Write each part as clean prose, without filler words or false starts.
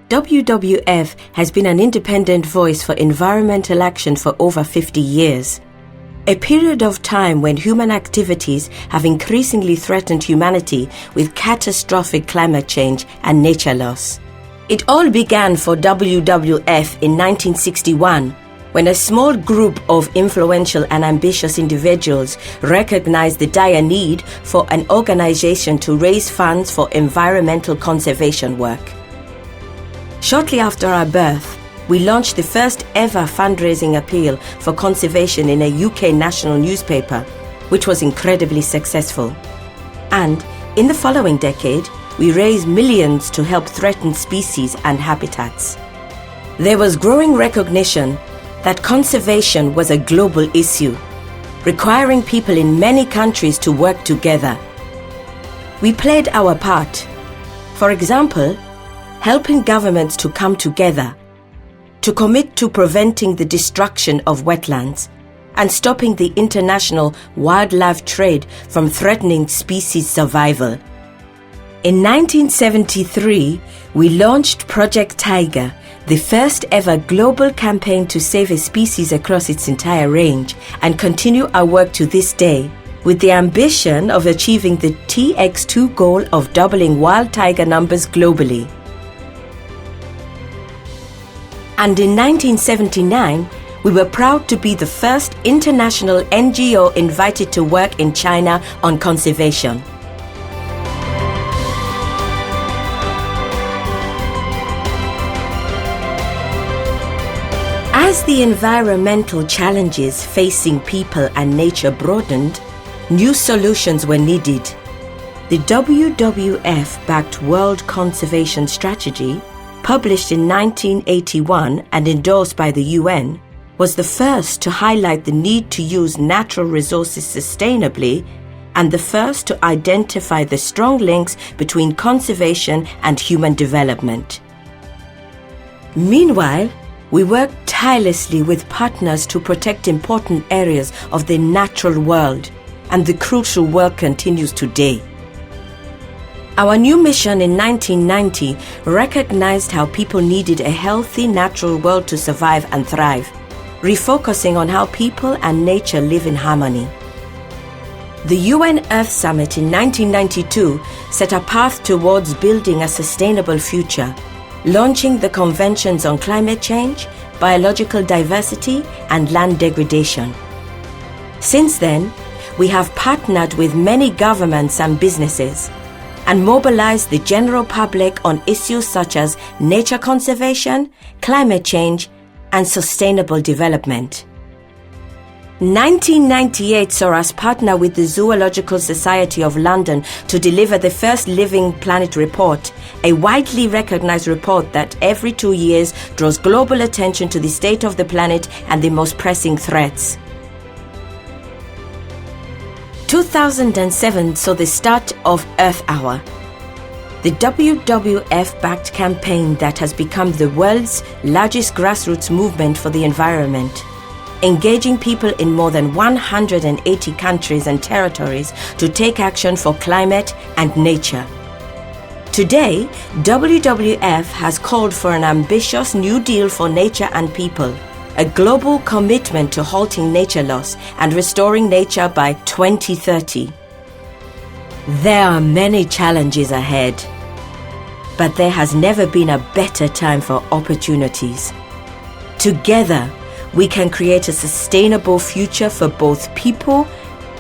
WWF has been an independent voice for environmental action for over 50 years, a period of time when human activities have increasingly threatened humanity with catastrophic climate change and nature loss. It all began for WWF in 1961, when a small group of influential and ambitious individuals recognized the dire need for an organization to raise funds for environmental conservation work. Shortly after our birth, we launched the first ever fundraising appeal for conservation in a UK national newspaper, which was incredibly successful. And in the following decade, we raised millions to help threatened species and habitats. There was growing recognition that conservation was a global issue, requiring people in many countries to work together. We played our part. For example, helping governments to come together, to commit to preventing the destruction of wetlands and stopping the international wildlife trade from threatening species survival. In 1973, we launched Project Tiger, the first ever global campaign to save a species across its entire range, and continue our work to this day, with the ambition of achieving the TX2 goal of doubling wild tiger numbers globally. And in 1979, we were proud to be the first international NGO invited to work in China on conservation. As the environmental challenges facing people and nature broadened, new solutions were needed. The WWF-backed World Conservation Strategy, published in 1981 and endorsed by the UN, was the first to highlight the need to use natural resources sustainably and the first to identify the strong links between conservation and human development. Meanwhile, we worked tirelessly with partners to protect important areas of the natural world, and the crucial work continues today. Our new mission in 1990 recognized how people needed a healthy natural world to survive and thrive, refocusing on how people and nature live in harmony. The UN Earth Summit in 1992 set a path towards building a sustainable future, launching the Conventions on Climate Change, Biological Diversity, and Land Degradation. Since then, we have partnered with many governments and businesses and mobilized the general public on issues such as nature conservation, climate change, and sustainable development. 1998 saw us partner with the Zoological Society of London to deliver the first Living Planet report, a widely recognized report that every 2 years draws global attention to the state of the planet and the most pressing threats. 2007 saw the start of Earth Hour, the WWF-backed campaign that has become the world's largest grassroots movement for the environment, engaging people in more than 180 countries and territories to take action for climate and nature. Today, WWF has called for an ambitious new deal for nature and people, a global commitment to halting nature loss and restoring nature by 2030. There are many challenges ahead, but there has never been a better time for opportunities. Together, we can create a sustainable future for both people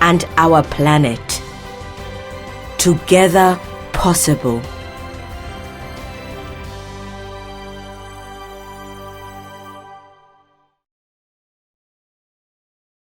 and our planet. Together, possible.